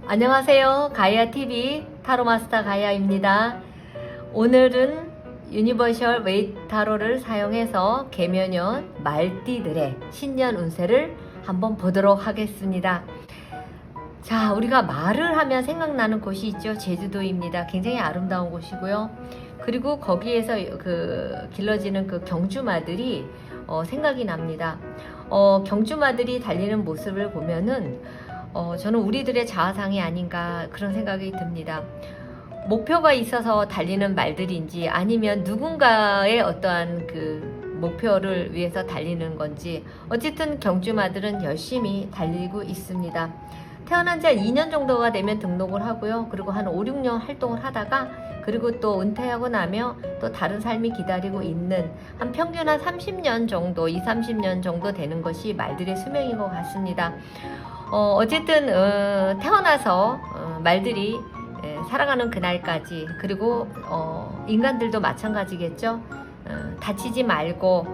안녕하세요. 가야TV 타로마스터 가야입니다. 오늘은 유니버셜 웨이트 타로를 사용해서 개묘년 말띠들의 신년 운세를 한번 보도록 하겠습니다. 자, 우리가 말을 하면 생각나는 곳이 있죠. 제주도입니다. 굉장히 아름다운 곳이고요. 그리고 거기에서 길러지는 그 경주마들이 생각이 납니다. 경주마들이 달리는 모습을 보면은 저는 우리들의 자아상이 아닌가 그런 생각이 듭니다. 목표가 있어서 달리는 말들인지 아니면 누군가의 어떠한 그 목표를 위해서 달리는 건지 어쨌든 경주마들은 열심히 달리고 있습니다. 태어난 지 한 2년 정도가 되면 등록을 하고요. 그리고 한 5, 6년 활동을 하다가 그리고 또 은퇴하고 나면 또 다른 삶이 기다리고 있는 한 평균 한 30년 정도, 20, 30년 정도 되는 것이 말들의 수명인 것 같습니다. 어쨌든 태어나서 말들이 살아가는 그날까지 그리고 인간들도 마찬가지겠죠. 다치지 말고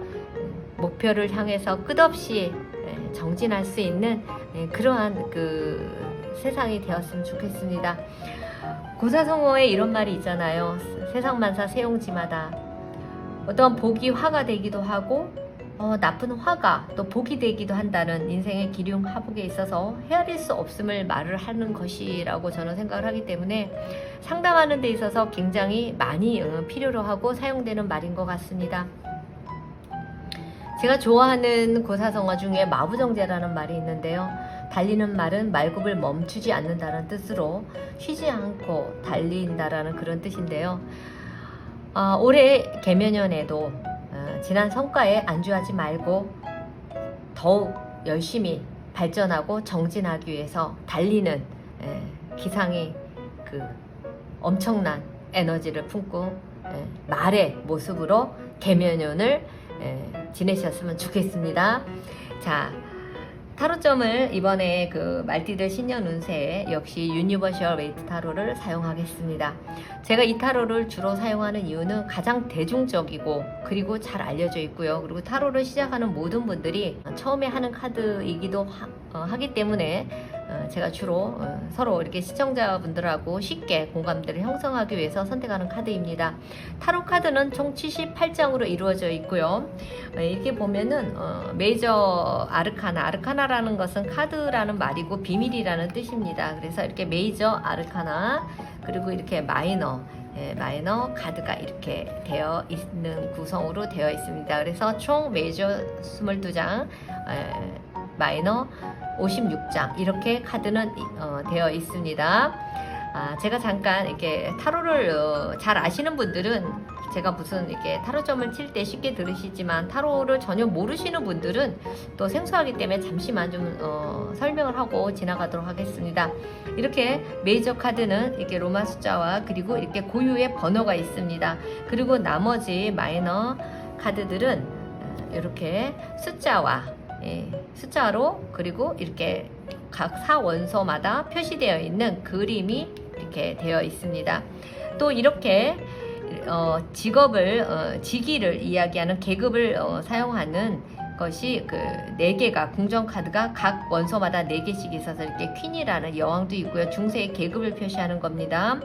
목표를 향해서 끝없이 정진할 수 있는 그러한 그 세상이 되었으면 좋겠습니다. 고사성어에 이런 말이 있잖아요. 세상만사 세용지마다 어떤 복이 화가 되기도 하고 나쁜 화가 또 복이 되기도 한다는 인생의 기륭하복에 있어서 헤아릴 수 없음을 말을 하는 것이라고 저는 생각을 하기 때문에 상담하는 데 있어서 굉장히 많이 필요로 하고 사용되는 말인 것 같습니다. 제가 좋아하는 고사성어 중에 마부정제라는 말이 있는데요. 달리는 말은 말굽을 멈추지 않는다는 뜻으로 쉬지 않고 달린다라는 그런 뜻인데요. 올해 개묘년에도 지난 성과에 안주하지 말고 더욱 열심히 발전하고 정진하기 위해서 달리는 기상의 그 엄청난 에너지를 품고 말의 모습으로 개묘년을 지내셨으면 좋겠습니다. 자, 타로점을 이번에 그 말띠들 신년 운세에 역시 유니버셜 웨이트 타로를 사용하겠습니다. 제가 이 타로를 주로 사용하는 이유는 가장 대중적이고 그리고 잘 알려져 있고요. 그리고 타로를 시작하는 모든 분들이 처음에 하는 카드이기도 하기 때문에 제가 주로 서로 이렇게 시청자분들하고 쉽게 공감대를 형성하기 위해서 선택하는 카드입니다. 타로 카드는 총 78장으로 이루어져 있고요. 이렇게 보면은 메이저 아르카나라는 것은 카드라는 말이고 비밀이라는 뜻입니다. 그래서 이렇게 메이저 아르카나 그리고 이렇게 마이너 카드가 이렇게 되어 있는 구성으로 되어 있습니다. 그래서 총 메이저 22장, 마이너 56장 이렇게 카드는 되어 있습니다. 제가 잠깐 이렇게 타로를 잘 아시는 분들은 제가 무슨 이렇게 타로점을 칠 때 쉽게 들으시지만 타로를 전혀 모르시는 분들은 또 생소하기 때문에 잠시만 좀 설명을 하고 지나가도록 하겠습니다. 이렇게 메이저 카드는 이렇게 로마 숫자와 그리고 이렇게 고유의 번호가 있습니다. 그리고 나머지 마이너 카드들은 이렇게 숫자로 그리고 이렇게 각 사원소마다 표시되어 있는 그림이 이렇게 되어 있습니다. 또 이렇게 직기를 이야기하는 계급을 사용하는 것이 그 4개가 궁전 카드가 각 원소마다 4개씩 있어서 이렇게 퀸이라는 여왕도 있고요. 중세의 계급을 표시하는 겁니다.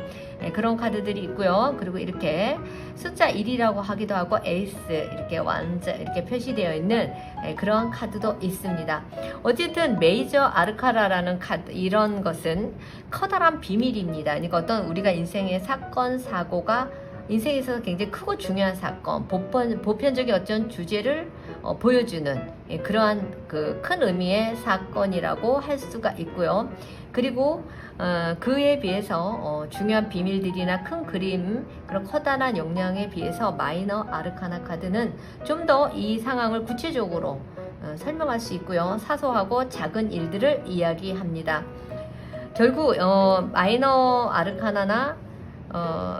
그런 카드들이 있고요. 그리고 이렇게 숫자 1이라고 하기도 하고 에이스 이렇게 완자 이렇게 표시되어 있는 그런 카드도 있습니다. 어쨌든 메이저 아르카나라는 카드 이런 것은 커다란 비밀입니다. 그러니까 어떤 우리가 인생의 사건 사고가 인생에 있어서 굉장히 크고 중요한 사건, 보편적인 어떤 주제를 보여주는 그러한 그 큰 의미의 사건이라고 할 수가 있고요. 그리고 그에 비해서 중요한 비밀들이나 큰 그림, 그런 커다란 역량에 비해서 마이너 아르카나 카드는 좀 더 이 상황을 구체적으로 설명할 수 있고요. 사소하고 작은 일들을 이야기합니다. 결국 마이너 아르카나나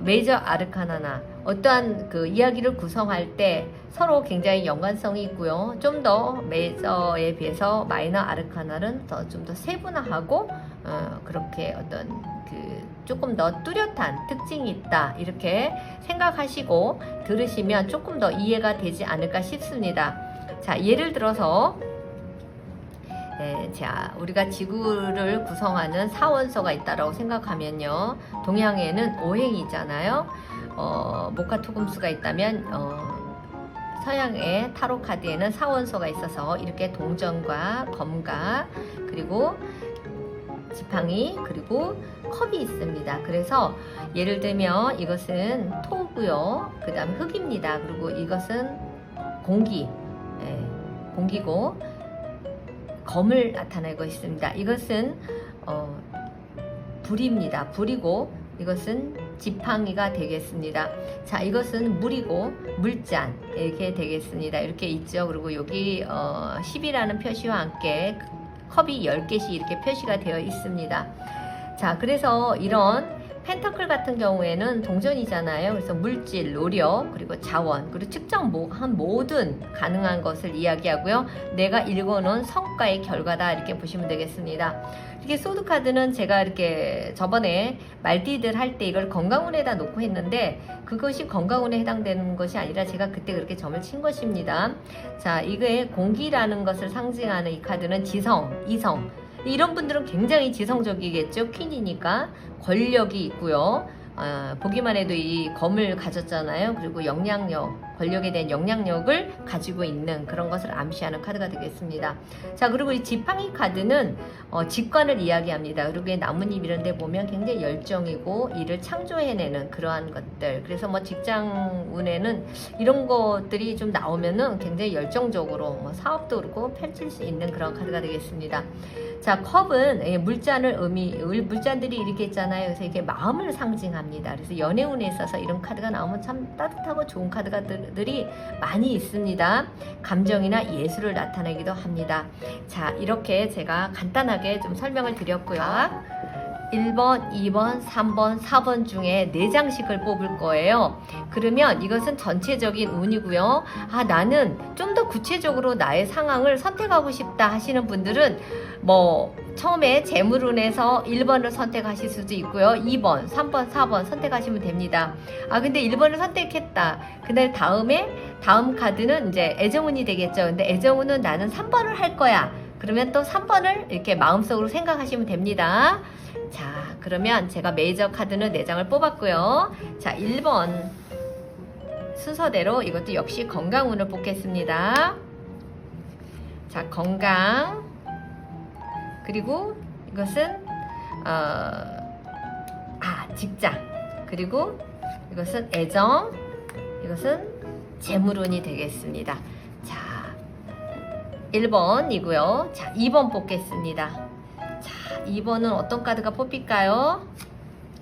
메이저 아르카나나 어떠한 그 이야기를 구성할 때 서로 굉장히 연관성이 있고요. 좀 더 메이저에 비해서 마이너 아르카나는 좀 더 세분화하고 그렇게 어떤 그 조금 더 뚜렷한 특징이 있다 이렇게 생각하시고 들으시면 조금 더 이해가 되지 않을까 싶습니다. 자, 예를 들어서 자, 우리가 지구를 구성하는 사원소가 있다고 생각하면요. 동양에는 오행이 있잖아요. 목화토금수가 있다면 서양의 타로 카드에는 사원소가 있어서 이렇게 동전과 검과 그리고 지팡이 그리고 컵이 있습니다. 그래서 예를 들면 이것은 토고요. 그 다음 흙입니다. 그리고 이것은 공기, 공기고 검을 나타내고 있습니다. 이것은 불입니다. 불이고 이것은 지팡이가 되겠습니다. 자, 이것은 물이고 물잔 이렇게 되겠습니다. 이렇게 있죠. 그리고 여기 10이라는 표시와 함께 컵이 10개씩 이렇게 표시가 되어 있습니다. 자, 그래서 이런 펜터클 같은 경우에는 동전이잖아요. 그래서 물질, 노력, 그리고 자원, 그리고 측정한 모든 가능한 것을 이야기하고요. 내가 읽어놓은 성과의 결과다 이렇게 보시면 되겠습니다. 이렇게 소드 카드는 제가 이렇게 저번에 말띠들 할 때 이걸 건강운에다 놓고 했는데 그것이 건강운에 해당되는 것이 아니라 제가 그때 그렇게 점을 친 것입니다. 자, 이게 공기라는 것을 상징하는 이 카드는 지성, 이성, 이런 분들은 굉장히 지성적이겠죠. 퀸이니까 권력이 있고요. 보기만 해도 이 검을 가졌잖아요. 그리고 영향력, 권력에 대한 영향력을 가지고 있는 그런 것을 암시하는 카드가 되겠습니다. 자, 그리고 이 지팡이 카드는 직관을 이야기합니다. 그리고 나뭇잎 이런 데 보면 굉장히 열정이고 일을 창조해내는 그러한 것들. 그래서 뭐 직장 운에는 이런 것들이 좀 나오면은 굉장히 열정적으로 뭐 사업도 그렇고 펼칠 수 있는 그런 카드가 되겠습니다. 자, 컵은 물잔들이 이렇게 있잖아요. 그래서 이게 마음을 상징합니다. 그래서 연애운에 있어서 이런 카드가 나오면 참 따뜻하고 좋은 카드들이 많이 있습니다. 감정이나 예술을 나타내기도 합니다. 자, 이렇게 제가 간단하게 좀 설명을 드렸고요. 1번, 2번, 3번, 4번 중에 4장씩을 뽑을 거예요. 그러면 이것은 전체적인 운이고요. 나는 좀 더 구체적으로 나의 상황을 선택하고 싶다 하시는 분들은 뭐 처음에 재물운에서 1번을 선택하실 수도 있고요. 2번, 3번, 4번 선택하시면 됩니다. 근데 1번을 선택했다. 근데 다음 카드는 이제 애정운이 되겠죠. 근데 애정운은 나는 3번을 할 거야. 그러면 또 3번을 이렇게 마음속으로 생각하시면 됩니다. 자, 그러면 제가 메이저 카드는 4장을 뽑았고요. 자, 1번 순서대로 이것도 역시 건강운을 뽑겠습니다. 자, 건강. 그리고 이것은 직장. 그리고 이것은 애정. 이것은 재물운이 되겠습니다. 자, 1번이고요. 자, 2번 뽑겠습니다. 자, 2번은 어떤 카드가 뽑힐까요?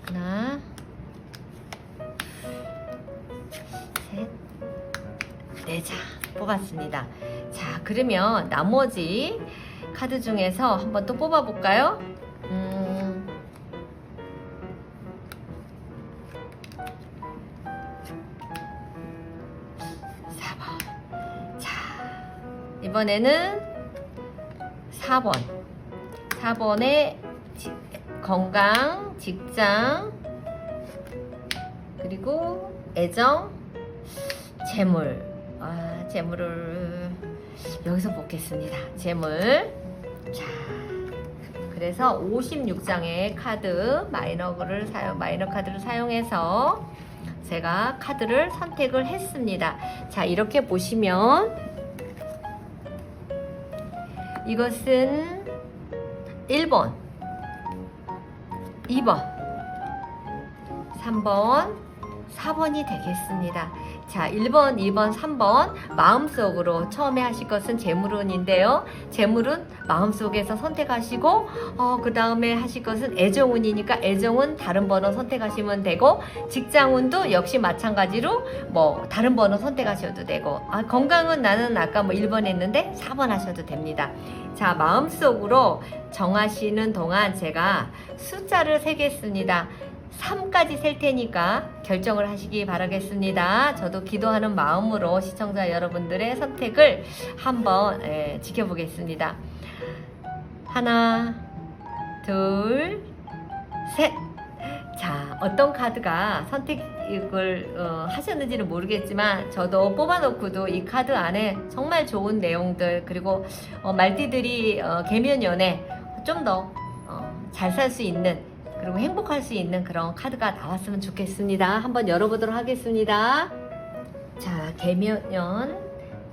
하나, 셋, 4장 뽑았습니다. 자, 그러면 나머지 카드 중에서 한번 또 뽑아볼까요? 4번. 자, 이번에는 4번. 4번에 건강, 직장, 그리고 애정, 재물. 재물을 여기서 뽑겠습니다. 재물. 자, 그래서 56장의 카드 마이너 카드를 사용해서 제가 카드를 선택을 했습니다. 자, 이렇게 보시면 이것은 1번, 2번, 3번, 4번이 되겠습니다. 자, 1번, 2번, 3번 마음속으로 처음에 하실 것은 재물운인데요. 재물운 마음속에서 선택하시고 그 다음에 하실 것은 애정운이니까 애정운 다른 번호 선택하시면 되고 직장운도 역시 마찬가지로 뭐 다른 번호 선택하셔도 되고 건강은 나는 아까 뭐 1번 했는데 4번 하셔도 됩니다. 자, 마음속으로 정하시는 동안 제가 숫자를 세겠습니다. 3까지 셀 테니까 결정을 하시기 바라겠습니다. 저도 기도하는 마음으로 시청자 여러분들의 선택을 한번 지켜보겠습니다. 하나, 둘, 셋. 자, 어떤 카드가 선택을 하셨는지는 모르겠지만 저도 뽑아놓고도 이 카드 안에 정말 좋은 내용들, 그리고 말띠들이 개면연애 좀 더 잘 살 수 있는, 그리고 행복할 수 있는 그런 카드가 나왔으면 좋겠습니다. 한번 열어보도록 하겠습니다. 자, 개면연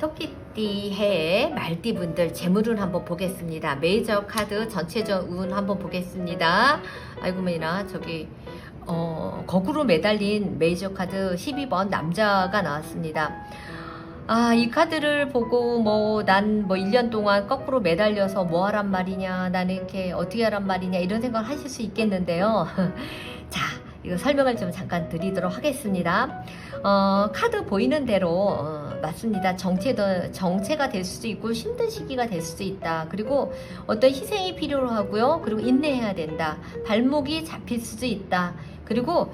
토끼띠 해의 말띠분들 재물운 한번 보겠습니다. 메이저 카드 전체적 운 한번 보겠습니다. 아이고매나 저기 거꾸로 매달린 메이저 카드 12번 남자가 나왔습니다. 아, 이 카드를 보고 난 1년 동안 거꾸로 매달려서 뭐 하란 말이냐, 나는 이렇게 어떻게 하란 말이냐, 이런 생각을 하실 수 있겠는데요. 자, 이거 설명을 좀 잠깐 드리도록 하겠습니다. 카드 보이는 대로 맞습니다. 정체가 될 수도 있고 힘든 시기가 될 수도 있다. 그리고 어떤 희생이 필요로 하고요. 그리고 인내해야 된다. 발목이 잡힐 수도 있다. 그리고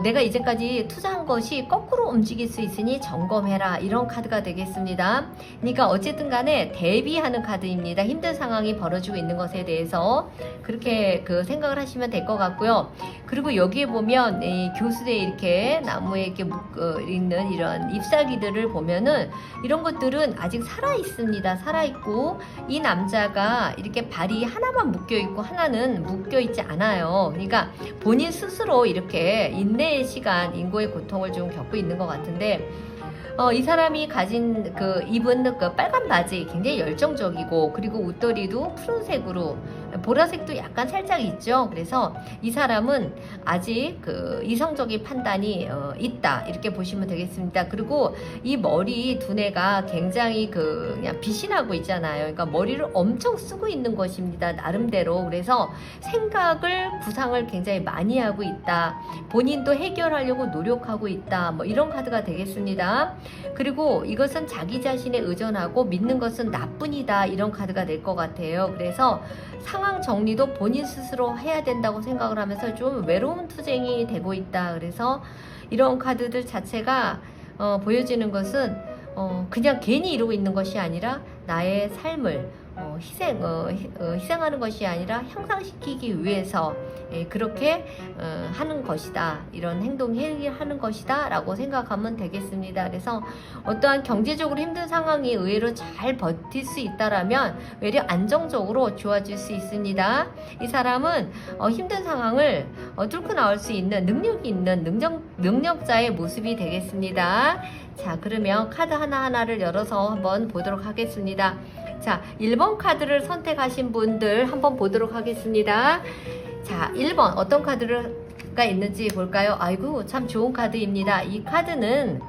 내가 이제까지 투자한 것이 거꾸로 움직일 수 있으니 점검해라, 이런 카드가 되겠습니다. 그러니까 어쨌든 간에 대비하는 카드입니다. 힘든 상황이 벌어지고 있는 것에 대해서 그렇게 생각을 하시면 될 것 같고요. 그리고 여기에 보면 이 교수대 이렇게 나무에 이렇게 있는 이런 잎사귀들을 보면은 이런 것들은 아직 살아 있습니다. 살아 있고 이 남자가 이렇게 발이 하나만 묶여 있고 하나는 묶여 있지 않아요. 그러니까 본인 스스로 이렇게 인내의 시간, 인고의 고통을 좀 겪고 있는 것 같은데, 이 사람이 가진 입은 빨간 바지 굉장히 열정적이고, 그리고 웃도리도 푸른색으로, 보라색도 약간 살짝 있죠. 그래서 이 사람은 아직 이성적인 판단이 있다, 이렇게 보시면 되겠습니다. 그리고 이 머리 두뇌가 굉장히 그냥 빛이 나고 있잖아요. 그러니까 머리를 엄청 쓰고 있는 것입니다, 나름대로. 그래서 생각을, 구상을 굉장히 많이 하고 있다, 본인도 해결하려고 노력하고 있다, 이런 카드가 되겠습니다. 그리고 이것은 자기 자신에 의존하고 믿는 것은 나뿐이다, 이런 카드가 될 것 같아요. 그래서 상황 정리도 본인 스스로 해야 된다고 생각을 하면서 좀 외로운 투쟁이 되고 있다. 그래서 이런 카드들 자체가 보여지는 것은 그냥 괜히 이러고 있는 것이 아니라 나의 삶을 희생하는 것이 아니라 향상시키기 위해서 그렇게 하는 것이다, 이런 행동을 하는 것이다 라고 생각하면 되겠습니다. 그래서 어떠한 경제적으로 힘든 상황이 의외로 잘 버틸 수 있다라면 외려 안정적으로 좋아질 수 있습니다. 이 사람은 힘든 상황을 뚫고 나올 수 있는 능력이 있는 능력자의 모습이 되겠습니다. 자, 그러면 카드 하나하나를 열어서 한번 보도록 하겠습니다. 자, 1번 카드를 선택하신 분들 한번 보도록 하겠습니다. 자, 1번 어떤 카드가 있는지 볼까요? 아이고, 참 좋은 카드입니다. 이 카드는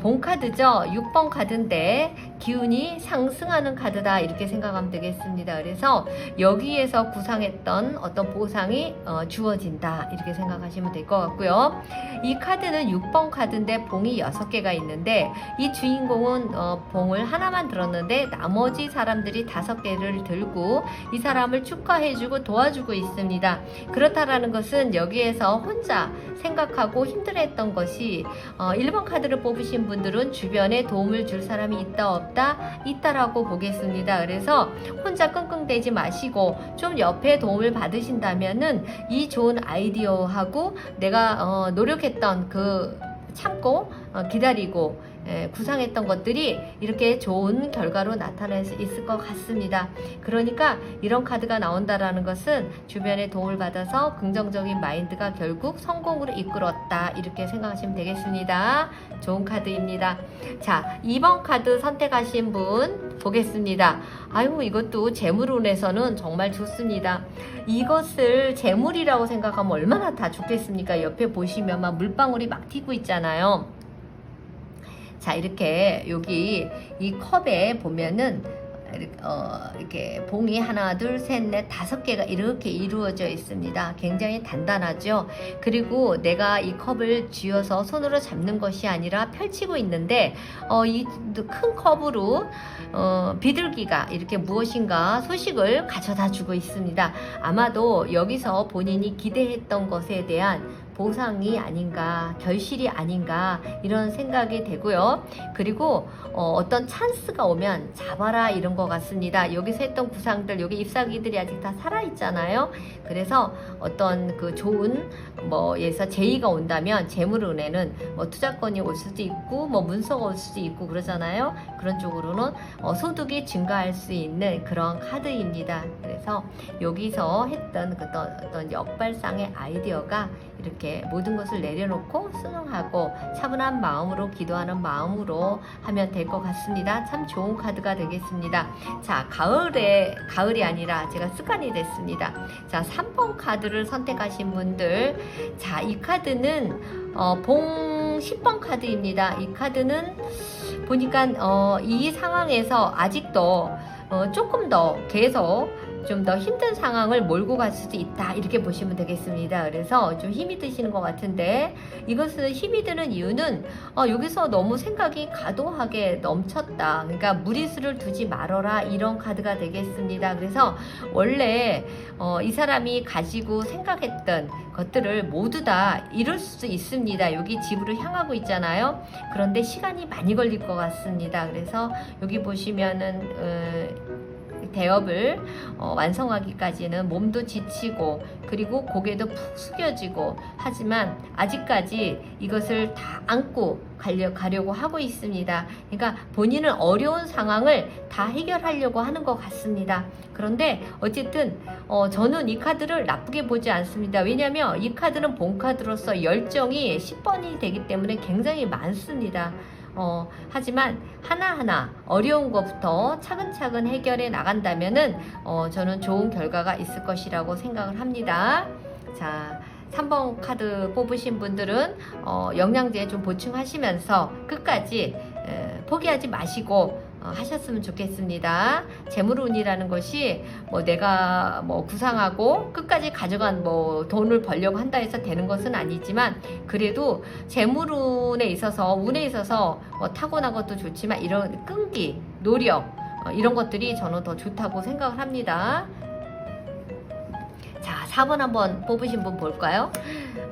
본 카드죠. 6번 카드인데 기운이 상승하는 카드다, 이렇게 생각하면 되겠습니다. 그래서 여기에서 구상했던 어떤 보상이 주어진다, 이렇게 생각하시면 될 것 같고요. 이 카드는 6번 카드인데 봉이 6개가 있는데 이 주인공은 봉을 하나만 들었는데 나머지 사람들이 5개를 들고 이 사람을 축하해주고 도와주고 있습니다. 그렇다라는 것은 여기에서 혼자 생각하고 힘들어했던 것이 1번 카드를 뽑으신 분들은 주변에 도움을 줄 사람이 있다 없다? 있다라고 보겠습니다. 그래서 혼자 끙끙대지 마시고 좀 옆에 도움을 받으신다면은 이 좋은 아이디어하고 내가 노력했던 참고 기다리고 구상했던 것들이 이렇게 좋은 결과로 나타날 수 있을 것 같습니다. 그러니까 이런 카드가 나온다라는 것은 주변의 도움을 받아서 긍정적인 마인드가 결국 성공으로 이끌었다, 이렇게 생각하시면 되겠습니다. 좋은 카드입니다. 자, 2번 카드 선택하신 분 보겠습니다. 아이고, 이것도 재물운에서는 정말 좋습니다. 이것을 재물이라고 생각하면 얼마나 다 좋겠습니까? 옆에 보시면 막 물방울이 막 튀고 있잖아요. 자, 이렇게 여기 이 컵에 보면은 이렇게 봉이 하나, 둘, 셋, 넷, 5개가 이렇게 이루어져 있습니다. 굉장히 단단하죠. 그리고 내가 이 컵을 쥐어서 손으로 잡는 것이 아니라 펼치고 있는데 이 큰 컵으로 비둘기가 이렇게 무엇인가 소식을 가져다 주고 있습니다. 아마도 여기서 본인이 기대했던 것에 대한 보상이 아닌가, 결실이 아닌가 이런 생각이 되고요. 그리고 어떤 찬스가 오면 잡아라 이런 것 같습니다. 여기서 했던 구상들, 여기 잎사귀들이 아직 다 살아있잖아요. 그래서 어떤 그 좋은 뭐에서 제의가 온다면 재물운에는 뭐 투자권이 올 수도 있고 뭐 문서가 올 수도 있고 그러잖아요. 그런 쪽으로는 소득이 증가할 수 있는 그런 카드입니다. 그래서 여기서 했던 어떤 역발상의 아이디어가 이렇게 모든 것을 내려놓고 순응하고 차분한 마음으로 기도하는 마음으로 하면 될 것 같습니다. 참 좋은 카드가 되겠습니다. 자, 가을이 아니라 제가 습관이 됐습니다. 자, 3번 카드를 선택하신 분들, 자, 이 카드는 봉 10번 카드입니다. 이 카드는 보니까 이 상황에서 아직도 조금 더 계속 좀 더 힘든 상황을 몰고 갈 수도 있다 이렇게 보시면 되겠습니다. 그래서 좀 힘이 드시는 것 같은데, 이것은 힘이 드는 이유는 여기서 너무 생각이 과도하게 넘쳤다, 그러니까 무리수를 두지 말아라 이런 카드가 되겠습니다. 그래서 원래 이 사람이 가지고 생각했던 것들을 모두 다 이룰 수 있습니다. 여기 집으로 향하고 있잖아요. 그런데 시간이 많이 걸릴 것 같습니다. 그래서 여기 보시면은 대업을 완성하기까지는 몸도 지치고 그리고 고개도 푹 숙여지고, 하지만 아직까지 이것을 다 안고 가려고 하고 있습니다. 그러니까 본인은 어려운 상황을 다 해결하려고 하는 것 같습니다. 그런데 어쨌든 저는 이 카드를 나쁘게 보지 않습니다. 왜냐하면 이 카드는 본카드로서 열정이 10번이 되기 때문에 굉장히 많습니다. 하지만 하나하나 어려운 것부터 차근차근 해결해 나간다면은 저는 좋은 결과가 있을 것이라고 생각을 합니다. 자, 3번 카드 뽑으신 분들은 영양제 좀 보충하시면서 끝까지 포기하지 마시고 하셨으면 좋겠습니다. 재물운이라는 것이 뭐 내가 뭐 구상하고 끝까지 가져간 뭐 돈을 벌려고 한다 해서 되는 것은 아니지만, 그래도 재물운에 있어서, 운에 있어서 타고난 것도 좋지만 이런 끈기, 노력 이런 것들이 저는 더 좋다고 생각을 합니다. 자, 4번 한번 뽑으신 분 볼까요?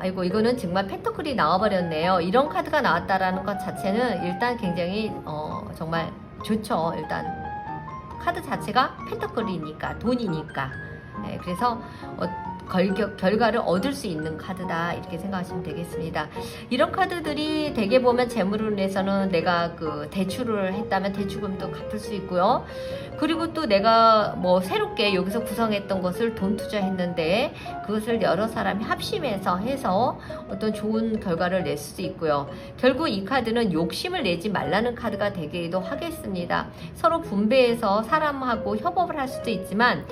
아이고, 이거는 정말 펜터클이 나와버렸네요. 이런 카드가 나왔다라는 것 자체는 일단 굉장히 정말 좋죠. 일단 카드 자체가 펜터클이니까, 돈이니까. 네, 그래서 결과를 얻을 수 있는 카드다 이렇게 생각하시면 되겠습니다. 이런 카드들이 대개 보면 재물운에서는 내가 그 대출을 했다면 대출금도 갚을 수 있고요. 그리고 또 내가 뭐 새롭게 여기서 구성했던 것을 돈 투자했는데 그것을 여러 사람이 합심해서 해서 어떤 좋은 결과를 낼 수도 있고요. 결국 이 카드는 욕심을 내지 말라는 카드가 되기도 하겠습니다. 서로 분배해서 사람하고 협업을 할 수도 있지만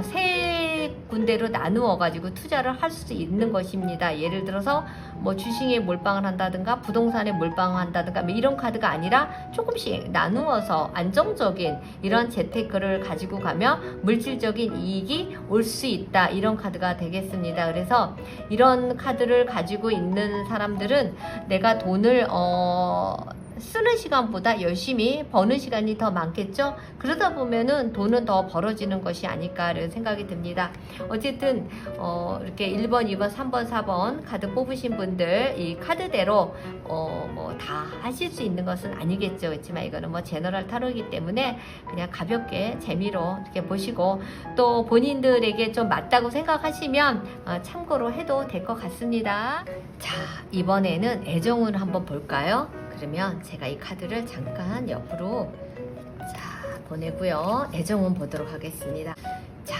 세 군데로 나누어 가지고 투자를 할 수도 있는 것입니다. 예를 들어서 뭐 주식에 몰빵을 한다든가 부동산에 몰빵을 한다든가 뭐 이런 카드가 아니라 조금씩 나누어서 안정적인 이런 재테크를 가지고 가면 물질적인 이익이 올 수 있다, 이런 카드가 되겠습니다. 그래서 이런 카드를 가지고 있는 사람들은 내가 돈을 쓰는 시간보다 열심히 버는 시간이 더 많겠죠. 그러다 보면은 돈은 더 벌어지는 것이 아닐까라는 생각이 듭니다. 어쨌든 이렇게 1번, 2번, 3번, 4번 카드 뽑으신 분들 이 카드대로 뭐 다 하실 수 있는 것은 아니겠죠. 그렇지만 이거는 뭐 제너럴 타로이기 때문에 그냥 가볍게 재미로 이렇게 보시고, 또 본인들에게 좀 맞다고 생각하시면 참고로 해도 될 것 같습니다. 자, 이번에는 애정운 한번 볼까요? 그러면 제가 이 카드를 잠깐 옆으로 보내고요. 애정운 보도록 하겠습니다. 자,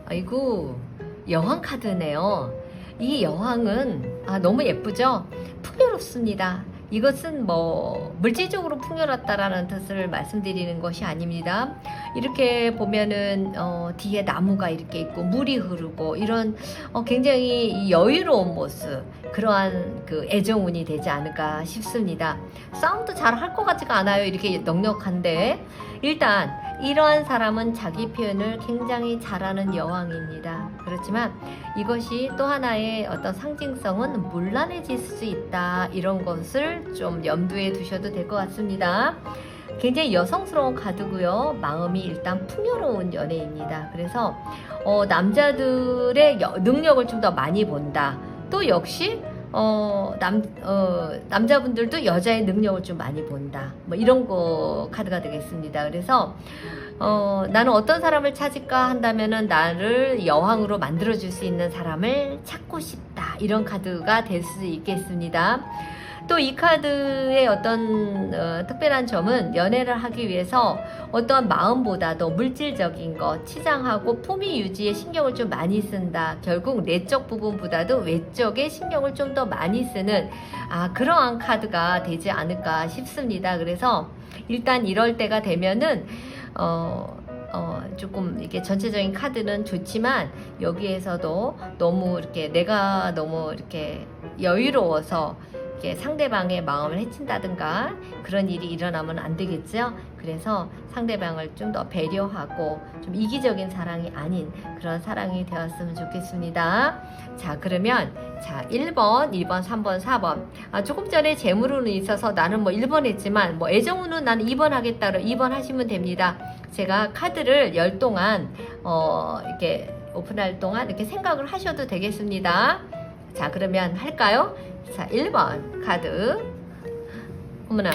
아이고, 여왕 카드네요. 이 여왕은 너무 예쁘죠? 풍요롭습니다. 이것은 뭐 물질적으로 풍요롭다라는 뜻을 말씀드리는 것이 아닙니다. 이렇게 보면은 뒤에 나무가 이렇게 있고 물이 흐르고 이런 굉장히 여유로운 모습, 그러한 그 애정운이 되지 않을까 싶습니다. 싸움도 잘 할 것 같지가 않아요. 이렇게 넉넉한데 일단 이러한 사람은 자기 표현을 굉장히 잘하는 여왕입니다. 그렇지만 이것이 또 하나의 어떤 상징성은 문란해질 수 있다, 이런 것을 좀 염두에 두셔도 될 것 같습니다. 굉장히 여성스러운 카드고요. 마음이 일단 풍요로운 연애입니다. 그래서 남자들의 능력을 좀 더 많이 본다. 또 역시 남자분들도 여자의 능력을 좀 많이 본다. 뭐 이런 거 카드가 되겠습니다. 그래서 나는 어떤 사람을 찾을까 한다면은 나를 여왕으로 만들어줄 수 있는 사람을 찾고 싶다. 이런 카드가 될 수 있겠습니다. 또 이 카드의 어떤 특별한 점은 연애를 하기 위해서 어떠한 마음보다도 물질적인 것, 치장하고 품위 유지에 신경을 좀 많이 쓴다. 결국 내적 부분보다도 외적에 신경을 좀 더 많이 쓰는 그러한 카드가 되지 않을까 싶습니다. 그래서 일단 이럴 때가 되면은 조금 이게 전체적인 카드는 좋지만 여기에서도 너무 이렇게 내가 너무 이렇게 여유로워서 상대방의 마음을 해친다든가 그런 일이 일어나면 안 되겠죠. 그래서 상대방을 좀 더 배려하고 좀 이기적인 사랑이 아닌 그런 사랑이 되었으면 좋겠습니다. 자, 그러면 1번, 2번, 3번, 4번. 조금 전에 재물운은 있어서 나는 뭐 1번 했지만 뭐 애정운은 나는 2번 하겠다. 2번 하시면 됩니다. 제가 카드를 열 동안 이렇게 오픈할 동안 이렇게 생각을 하셔도 되겠습니다. 자, 그러면 할까요? 자, 1번 카드. 어머나.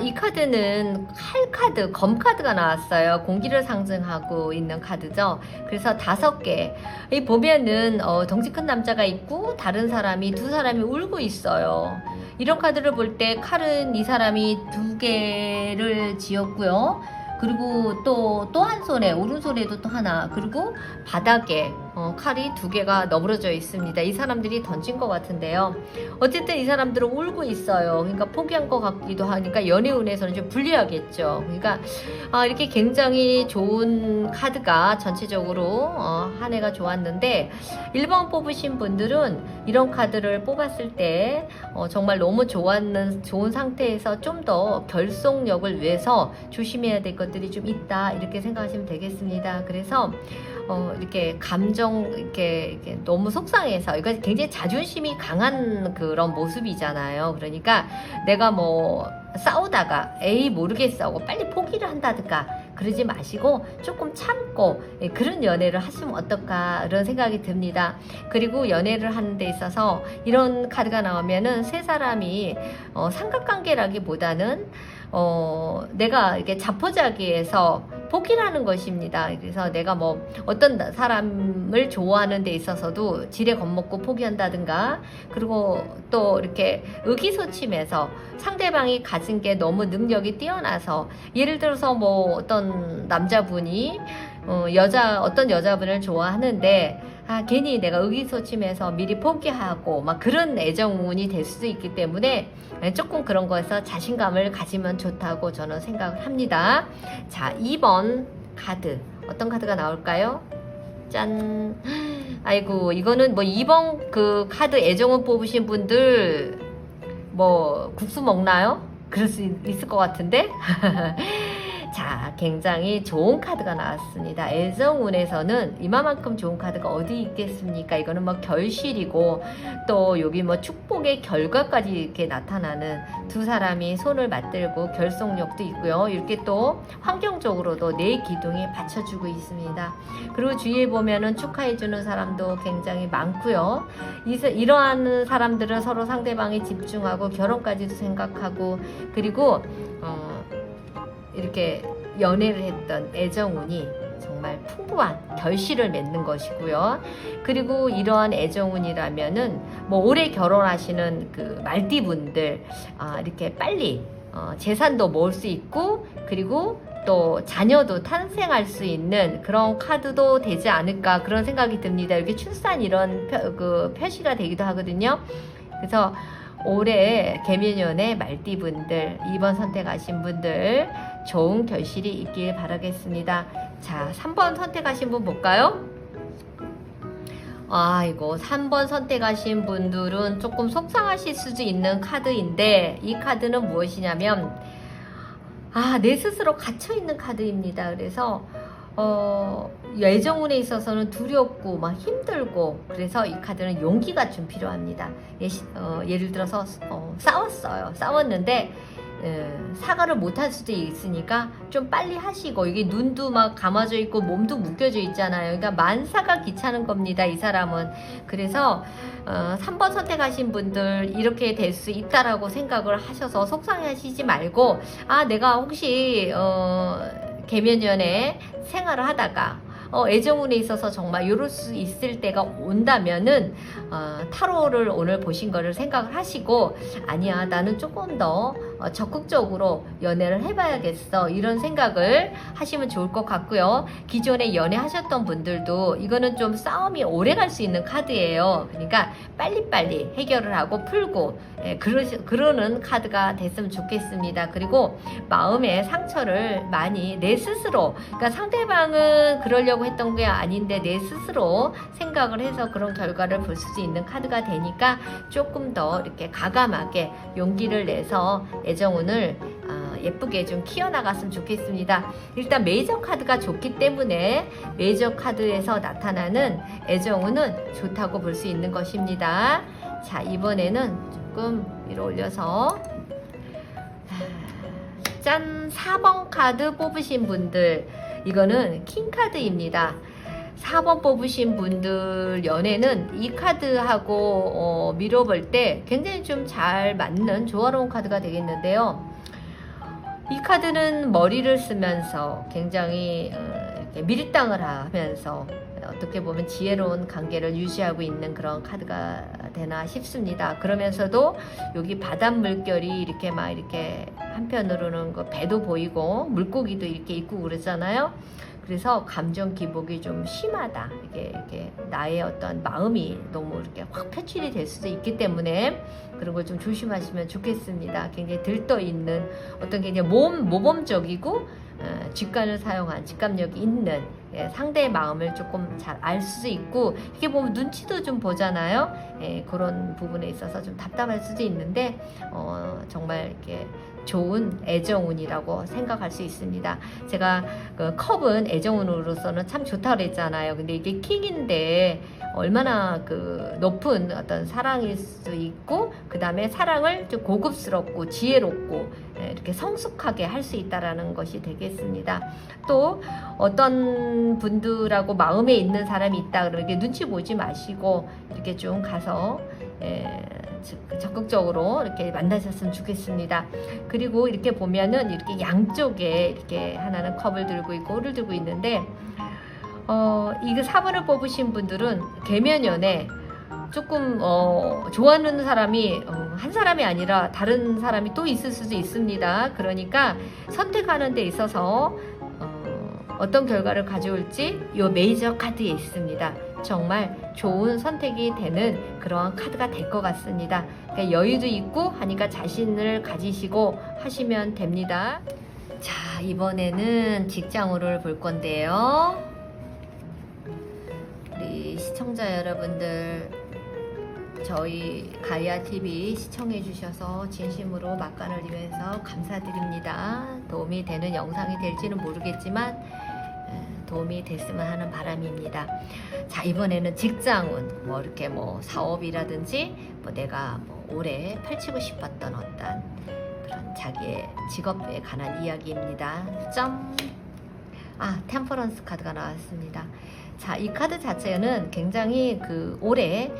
이 카드는 칼 카드, 검 카드가 나왔어요. 공기를 상징하고 있는 카드죠. 그래서 5개. 이 보면은 덩치 큰 남자가 있고 다른 사람이 두 사람이 울고 있어요. 이런 카드를 볼 때 칼은 이 사람이 2개를 쥐었고요. 그리고 또 한 손에, 오른손에도 또 하나, 그리고 바닥에 칼이 2개가 너부러져 있습니다. 이 사람들이 던진 것 같은데요. 어쨌든 이 사람들은 울고 있어요. 그러니까 포기한 것 같기도 하니까 연애운에서는 좀 불리하겠죠. 그러니까 이렇게 굉장히 좋은 카드가 전체적으로 한 해가 좋았는데 1번 뽑으신 분들은 이런 카드를 뽑았을 때 정말 너무 좋은 상태에서 좀 더 결속력을 위해서 조심해야 될 것들이 좀 있다, 이렇게 생각하시면 되겠습니다. 그래서 이렇게 감정 이렇게 너무 속상해서, 이거 굉장히 자존심이 강한 그런 모습이잖아요. 그러니까 내가 뭐 싸우다가 에이 모르겠어 하고 빨리 포기를 한다든가 그러지 마시고 조금 참고 그런 연애를 하시면 어떨까, 이런 생각이 듭니다. 그리고 연애를 하는 데 있어서 이런 카드가 나오면은 세 사람이 삼각관계라기보다는 내가 이렇게 자포자기해서 포기를 하는 것입니다. 그래서 내가 뭐 어떤 사람을 좋아하는 데 있어서도 지레 겁먹고 포기한다든가, 그리고 또 이렇게 의기소침해서 상대방이 가진 게 너무 능력이 뛰어나서, 예를 들어서 뭐 어떤 남자분이 어떤 여자분을 좋아하는데 괜히 내가 의기소침해서 미리 포기하고 막 그런 애정운이 될 수도 있기 때문에 조금 그런 거에서 자신감을 가지면 좋다고 저는 생각을 합니다. 자, 2번 카드 어떤 카드가 나올까요? 짠. 아이고, 이거는 뭐 2번 그 카드 애정운 뽑으신 분들 뭐 국수 먹나요? 그럴 수 있을 것 같은데. 자, 굉장히 좋은 카드가 나왔습니다. 애정운에서는 이만큼 좋은 카드가 어디 있겠습니까? 이거는 뭐 결실이고, 또 여기 뭐 축복의 결과까지 이렇게 나타나는, 두 사람이 손을 맞들고 결속력도 있고요. 이렇게 또 환경적으로도 내 기둥이 받쳐주고 있습니다. 그리고 주위에 보면은 축하해주는 사람도 굉장히 많고요. 이러한 사람들은 서로 상대방에 집중하고 결혼까지도 생각하고, 그리고 이렇게 연애를 했던 애정운이 정말 풍부한 결실을 맺는 것이고요. 그리고 이러한 애정운이라면은 뭐 올해 결혼하시는 그 말띠분들 이렇게 빨리 재산도 모을 수 있고, 그리고 또 자녀도 탄생할 수 있는 그런 카드도 되지 않을까, 그런 생각이 듭니다. 이렇게 출산 이런 표시가 되기도 하거든요. 그래서 올해 개묘년에 말띠분들 2번 선택하신 분들 좋은 결실이 있길 바라겠습니다. 자, 3번 선택하신 분 볼까요? 이거 3번 선택하신 분들은 조금 속상하실 수도 있는 카드인데, 이 카드는 무엇이냐면 내 스스로 gat혀있는 카드입니다. 그래서 애정운에 있어서는 두렵고 막 힘들고, 그래서 이 카드는 용기가 좀 필요합니다. 예를 들어서 싸웠는데 사과를 못 할 수도 있으니까 좀 빨리 하시고, 이게 눈도 막 감아져 있고 몸도 묶여져 있잖아요. 그러니까 만사가 귀찮은 겁니다, 이 사람은. 그래서 3번 선택하신 분들 이렇게 될 수 있다라고 생각을 하셔서 속상해 하시지 말고, 아, 내가 혹시 계면연애 생활을 하다가 애정운에 있어서 정말 이럴 수 있을 때가 온다면은 타로를 오늘 보신 거를 생각을 하시고, 아니야, 나는 조금 더 적극적으로 연애를 해봐야겠어, 이런 생각을 하시면 좋을 것 같고요. 기존에 연애하셨던 분들도 이거는 좀 싸움이 오래 갈 수 있는 카드예요. 그러니까 빨리빨리 해결을 하고 풀고 그러는 카드가 됐으면 좋겠습니다. 그리고 마음의 상처를 많이 내 스스로, 그러니까 상대방은 그러려고 했던 게 아닌데 내 스스로 생각을 해서 그런 결과를 볼 수 있는 카드가 되니까 조금 더 이렇게 과감하게 용기를 내서 애정운을 예쁘게 좀 키워나갔으면 좋겠습니다. 일단 메이저 카드가 좋기 때문에 메이저 카드에서 나타나는 애정운은 좋다고 볼 수 있는 것입니다. 자, 이번에는 조금 위로 올려서 짠! 4번 카드 뽑으신 분들, 이거는 킹카드입니다. 4번 뽑으신 분들 연애는 이 카드하고 미뤄볼 때 굉장히 좀 잘 맞는 조화로운 카드가 되겠는데요. 이 카드는 머리를 쓰면서 굉장히 이렇게 밀당을 하면서 어떻게 보면 지혜로운 관계를 유지하고 있는 그런 카드가 되나 싶습니다. 그러면서도 여기 바닷물결이 이렇게 한편으로는 그 배도 보이고 물고기도 이렇게 있고 그러잖아요. 그래서 감정 기복이 좀 심하다. 이게 나의 어떤 마음이 너무 이렇게 확 표출이 될 수도 있기 때문에 그런 걸 좀 조심하시면 좋겠습니다. 굉장히 들떠 있는 어떤 굉장히 모범적이고 직관을 사용한 직감력이 있는 상대의 마음을 조금 잘 알 수도 있고, 이게 보면 눈치도 좀 보잖아요. 그런 부분에 있어서 좀 답답할 수도 있는데 정말 이렇게 좋은 애정운이라고 생각할 수 있습니다. 제가 그 컵은 애정운으로서는 참 좋다고 그랬잖아요. 근데 이게 킹인데 얼마나 그 높은 어떤 사랑일 수 있고, 그 다음에 사랑을 좀 고급스럽고 지혜롭고 이렇게 성숙하게 할 수 있다라는 것이 되겠습니다. 또 어떤 분들하고 마음에 있는 사람이 있다 그러면 이렇게 눈치 보지 마시고 이렇게 좀 가서 적극적으로 이렇게 만나셨으면 좋겠습니다. 그리고 이렇게 보면은 이렇게 양쪽에 이렇게 하나는 컵을 들고 있고 홀을 들고 있는데, 이거 4번을 뽑으신 분들은 계면연애 조금 좋아하는 사람이 한 사람이 아니라 다른 사람이 또 있을 수도 있습니다. 그러니까 선택하는 데 있어서 어떤 결과를 가져올지 이 메이저 카드에 있습니다. 정말 좋은 선택이 되는 그러한 카드가 될 것 같습니다. 그러니까 여유도 있고 하니까 자신을 가지시고 하시면 됩니다. 자, 이번에는 직장운을 볼 건데요. 우리 시청자 여러분들, 저희 가이아TV 시청해 주셔서 진심으로 막간을 이용해서 감사드립니다. 도움이 되는 영상이 될지는 모르겠지만 도움이 됐으면 하는 바람입니다. 자, 이번에는 직장운, 뭐 이렇게 뭐 사업이라든지 뭐 내가 뭐 올해 펼치고 싶었던 어떤 그런 자기의 직업에 관한 이야기입니다. 점. 템퍼런스 카드가 나왔습니다. 자, 이 카드 자체는 굉장히 그 올해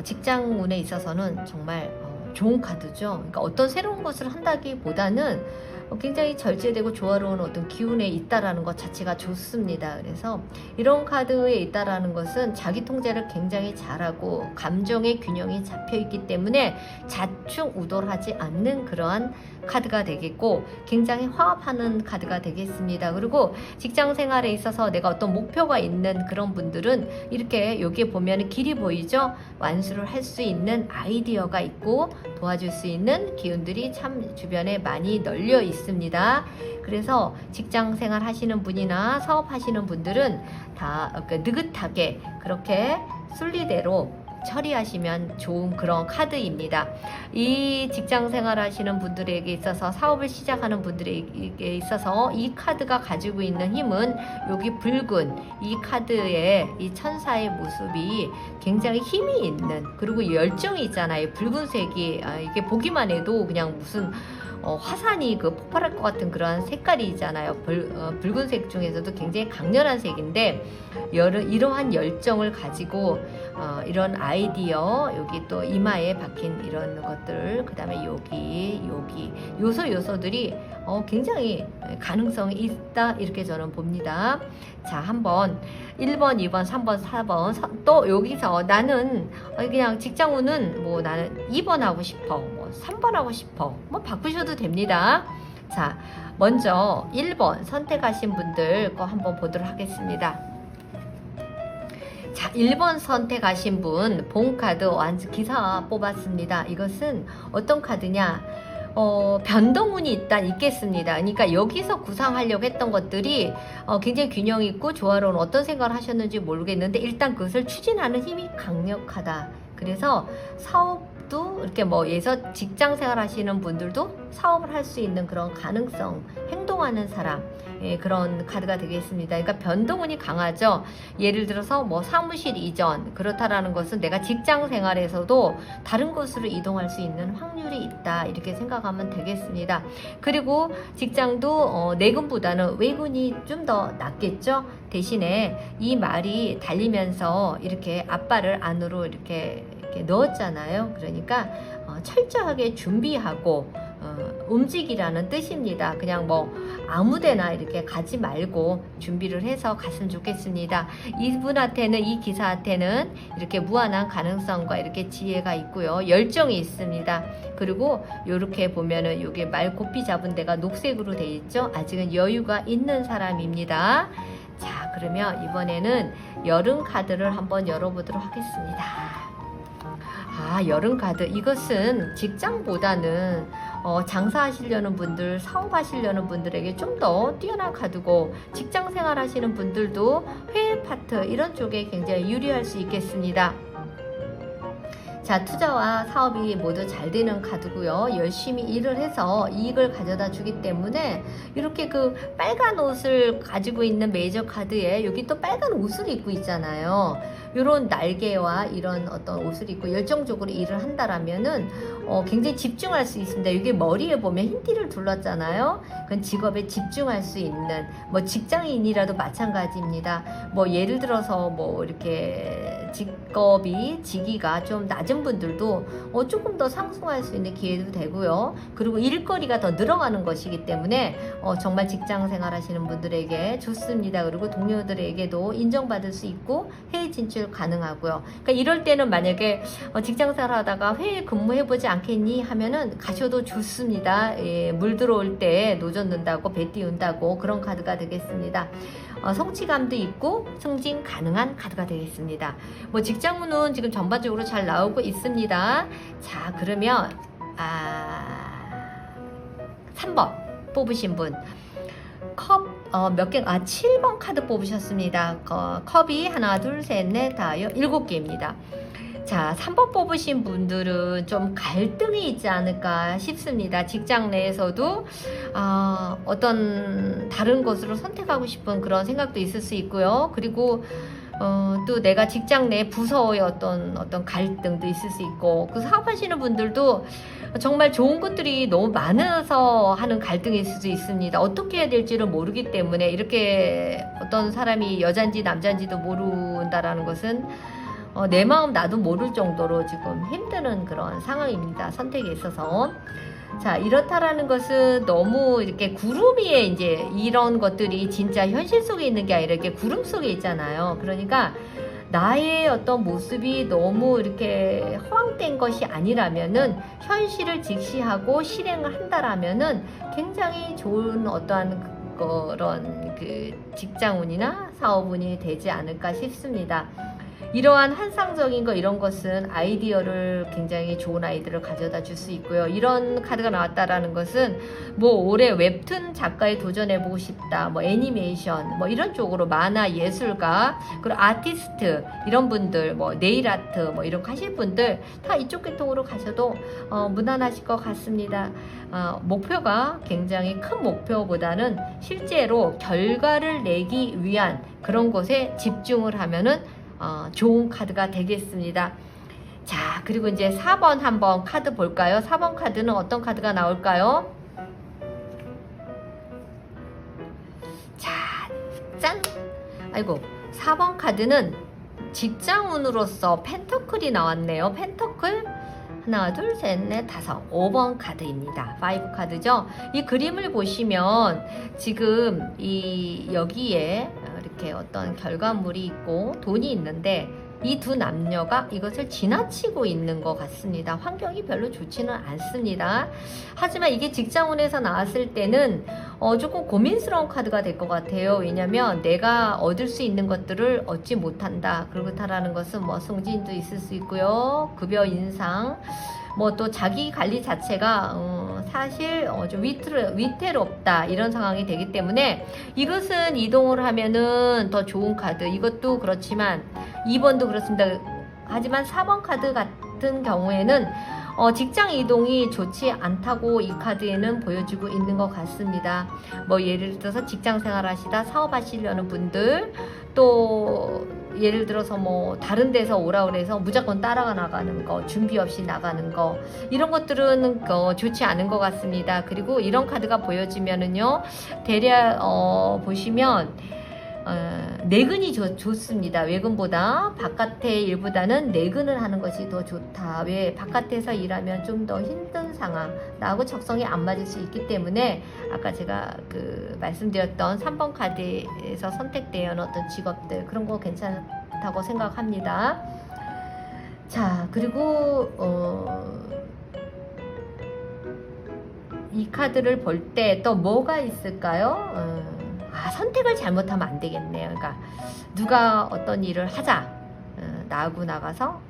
직장운에 있어서는 정말 좋은 카드죠. 그러니까 어떤 새로운 것을 한다기보다는 굉장히 절제되고 조화로운 어떤 기운에 있다라는 것 자체가 좋습니다. 그래서 이런 카드에 있다라는 것은 자기 통제를 굉장히 잘하고 감정의 균형이 잡혀 있기 때문에 좌충우돌하지 않는 그러한 카드가 되겠고, 굉장히 화합하는 카드가 되겠습니다. 그리고 직장 생활에 있어서 내가 어떤 목표가 있는 그런 분들은 이렇게 여기에 보면 길이 보이죠? 완수를 할 수 있는 아이디어가 있고 도와줄 수 있는 기운들이 참 주변에 많이 널려 있습니다. 그래서 직장 생활 하시는 분이나 사업 하시는 분들은 다 느긋하게 그렇게 순리대로 처리하시면 좋은 그런 카드입니다. 이 직장 생활 하시는 분들에게 있어서, 사업을 시작하는 분들에게 있어서 이 카드가 가지고 있는 힘은 여기 붉은 이 카드의 이 천사의 모습이 굉장히 힘이 있는, 그리고 열정이 있잖아요. 붉은색이 이게 보기만 해도 그냥 무슨 화산이 그 폭발할 것 같은 그런 색깔이잖아요. 붉은색 중에서도 굉장히 강렬한 색인데 이러한 열정을 가지고 이런 아이디어, 여기 또 이마에 박힌 이런 것들, 그 다음에 여기 요소들이 굉장히 가능성이 있다, 이렇게 저는 봅니다. 자, 한번 1번, 2번, 3번, 4번 또 여기서 나는 그냥 직장운은 뭐 나는 2번 하고 싶어, 뭐 3번 하고 싶어, 뭐 바꾸셔도 됩니다. 자, 먼저 1번 선택하신 분들 거 한번 보도록 하겠습니다. 자, 1번 선택하신 분 본카드 기사 뽑았습니다. 이것은 어떤 카드냐? 변동운이 있겠습니다. 그러니까 여기서 구상하려고 했던 것들이 굉장히 균형 있고 조화로운 어떤 생각을 하셨는지 모르겠는데 일단 그것을 추진하는 힘이 강력하다. 그래서 사업도 이렇게 예서 직장 생활 하시는 분들도 사업을 할 수 있는 그런 가능성, 행동하는 사람, 그런 카드가 되겠습니다. 그러니까 변동운이 강하죠. 예를 들어서 사무실 이전, 그렇다라는 것은 내가 직장 생활에서도 다른 곳으로 이동할 수 있는 확률이 있다, 이렇게 생각하면 되겠습니다. 그리고 직장도 내근보다는 외근이 좀 더 낫겠죠. 대신에 이 말이 달리면서 이렇게 앞발을 안으로 이렇게 넣었잖아요. 그러니까 철저하게 준비하고 움직이라는 뜻입니다. 그냥 아무데나 이렇게 가지 말고 준비를 해서 갔으면 좋겠습니다. 이분한테는, 이 기사한테는 이렇게 무한한 가능성과 이렇게 지혜가 있고요. 열정이 있습니다. 그리고 이렇게 보면은 여기 말 고삐 잡은 데가 녹색으로 되어 있죠. 아직은 여유가 있는 사람입니다. 자, 그러면 이번에는 여름 카드를 한번 열어보도록 하겠습니다. 여름 카드. 이것은 직장보다는 장사하시려는 분들, 사업하시려는 분들에게 좀 더 뛰어난 카드고, 직장 생활 하시는 분들도 회의 파트 이런 쪽에 굉장히 유리할 수 있겠습니다. 자, 투자와 사업이 모두 잘 되는 카드고요. 열심히 일을 해서 이익을 가져다 주기 때문에 이렇게 그 빨간 옷을 가지고 있는 메이저 카드에 여기 또 빨간 옷을 입고 있잖아요. 이런 날개와 이런 어떤 옷을 입고 열정적으로 일을 한다라면은 굉장히 집중할 수 있습니다. 이게 머리에 보면 흰띠를 둘렀잖아요. 그건 직업에 집중할 수 있는, 직장인이라도 마찬가지입니다. 예를 들어서 이렇게 직기가 좀 낮은 분들도 조금 더 상승할 수 있는 기회도 되고요. 그리고 일거리가 더 늘어가는 것이기 때문에 정말 직장 생활 하시는 분들에게 좋습니다. 그리고 동료들에게도 인정받을 수 있고 해외 진출 가능하고요. 그러니까 이럴 때는 만약에 직장 생활 하다가 회의 근무해보지 않겠니 하면은 가셔도 좋습니다. 물 들어올 때 노젓 는다고 배 띄운다고 그런 카드가 되겠습니다. 성취감도 있고 승진 가능한 카드가 되겠습니다. 직장운은 지금 전반적으로 잘 나오고 있습니다. 자, 그러면 3번 뽑으신 분 몇 개? 7번 카드 뽑으셨습니다. 컵이 하나, 둘, 셋, 넷, 다, 7개입니다. 자, 3번 뽑으신 분들은 좀 갈등이 있지 않을까 싶습니다. 직장 내에서도 어떤 다른 곳으로 선택하고 싶은 그런 생각도 있을 수 있고요. 그리고 또 내가 직장 내 부서의 어떤 갈등도 있을 수 있고, 그 사업하시는 분들도 정말 좋은 것들이 너무 많아서 하는 갈등일 수도 있습니다. 어떻게 해야 될지를 모르기 때문에 이렇게 어떤 사람이 여잔지 남잔지도 모른다라는 것은 내 마음 나도 모를 정도로 지금 힘드는 그런 상황입니다. 선택에 있어서. 자, 이렇다라는 것은 너무 이렇게 구름 위에 이제 이런 것들이 진짜 현실 속에 있는 게 아니라 이렇게 구름 속에 있잖아요. 그러니까 나의 어떤 모습이 너무 이렇게 허황된 것이 아니라면은 현실을 직시하고 실행을 한다라면은 굉장히 좋은 어떠한 그런 직장운이나 사업운이 되지 않을까 싶습니다. 이러한 환상적인 이런 것은 아이디어를, 굉장히 좋은 아이디어를 가져다 줄 수 있고요. 이런 카드가 나왔다라는 것은 올해 웹툰 작가에 도전해보고 싶다, 애니메이션, 이런 쪽으로 만화 예술가, 그리고 아티스트, 이런 분들, 네일 아트, 이런 거 하실 분들 다 이쪽 계통으로 가셔도 무난하실 것 같습니다. 목표가 굉장히 큰 목표보다는 실제로 결과를 내기 위한 그런 것에 집중을 하면은 좋은 카드가 되겠습니다. 자, 그리고 이제 4번 한번 카드 볼까요? 4번 카드는 어떤 카드가 나올까요? 짠! 아이고, 4번 카드는 직장운으로서 펜터클이 나왔네요. 펜터클 하나, 둘, 셋, 넷, 다섯, 5번 카드입니다. 5 카드죠. 이 그림을 보시면 지금 여기에 이렇게 어떤 결과물이 있고 돈이 있는데 이 두 남녀가 이것을 지나치고 있는 것 같습니다. 환경이 별로 좋지는 않습니다. 하지만 이게 직장운에서 나왔을 때는 조금 고민스러운 카드가 될 것 같아요. 왜냐면 내가 얻을 수 있는 것들을 얻지 못한다. 그렇다라는 것은 뭐 승진도 있을 수 있고요. 급여 인상, 뭐 또 자기 관리 자체가 사실 좀 위태롭다 이런 상황이 되기 때문에 이것은 이동을 하면은 더 좋은 카드, 이것도 그렇지만 2번도 그렇습니다. 하지만 4번 카드 같은 경우에는 직장 이동이 좋지 않다고 이 카드에는 보여주고 있는 것 같습니다. 뭐 예를 들어서 직장 생활 하시다 사업하시려는 분들, 또 예를 들어서 뭐 다른 데서 오라 그래서 무조건 따라가 나가는 거, 준비 없이 나가는 거, 이런 것들은 좋지 않은 것 같습니다. 그리고 이런 카드가 보여지면은요, 대략 보시면 내근이 좋습니다. 외근보다 바깥의 일보다는 내근을 하는 것이 더 좋다. 왜? 바깥에서 일하면 좀 더 힘든 상황, 나하고 적성이 안 맞을 수 있기 때문에 아까 제가 말씀드렸던 3번 카드에서 선택되는 어떤 직업들, 그런 거 괜찮다고 생각합니다. 자, 그리고 이 카드를 볼 때 또 뭐가 있을까요? 선택을 잘못하면 안 되겠네요. 그러니까 누가 어떤 일을 하자, 나하고 나가서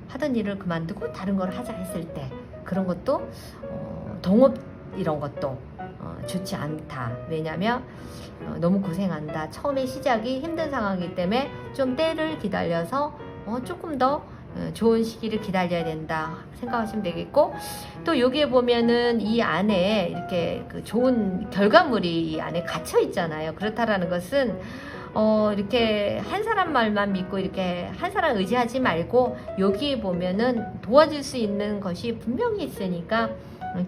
하던 일을 그만두고 다른 걸 하자 했을 때 그런 것도 동업 이런 것도 좋지 않다. 왜냐면 너무 고생한다. 처음에 시작이 힘든 상황이기 때문에 좀 때를 기다려서 조금 더 좋은 시기를 기다려야 된다 생각하시면 되겠고, 또 여기에 보면은 이 안에 이렇게 좋은 결과물이 이 안에 갇혀 있잖아요. 그렇다라는 것은 이렇게 한 사람 말만 믿고 이렇게 한 사람 의지하지 말고 여기에 보면은 도와줄 수 있는 것이 분명히 있으니까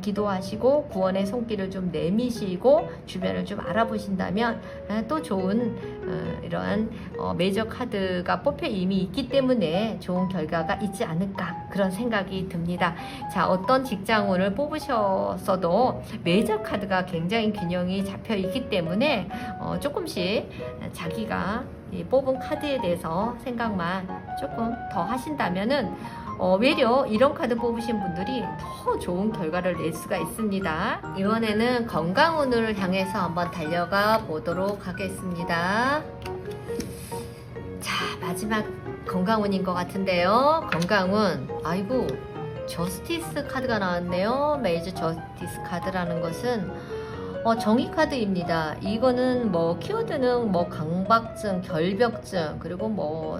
기도하시고 구원의 손길을 좀 내미시고 주변을 좀 알아보신다면 또 좋은 이러한 메이저 카드가 뽑혀 이미 있기 때문에 좋은 결과가 있지 않을까, 그런 생각이 듭니다. 자, 어떤 직장운을 뽑으셨어도 메이저 카드가 굉장히 균형이 잡혀 있기 때문에 조금씩 자기가 뽑은 카드에 대해서 생각만 조금 더 하신다면은 외려 이런 카드 뽑으신 분들이 더 좋은 결과를 낼 수가 있습니다. 이번에는 건강운을 향해서 한번 달려가 보도록 하겠습니다. 자, 마지막 건강운인 것 같은데요. 건강운, 아이고, 저스티스 카드가 나왔네요. 메이저 저스티스 카드라는 것은 정의 카드입니다. 이거는 뭐 키워드는 뭐 강박증, 결벽증, 그리고 뭐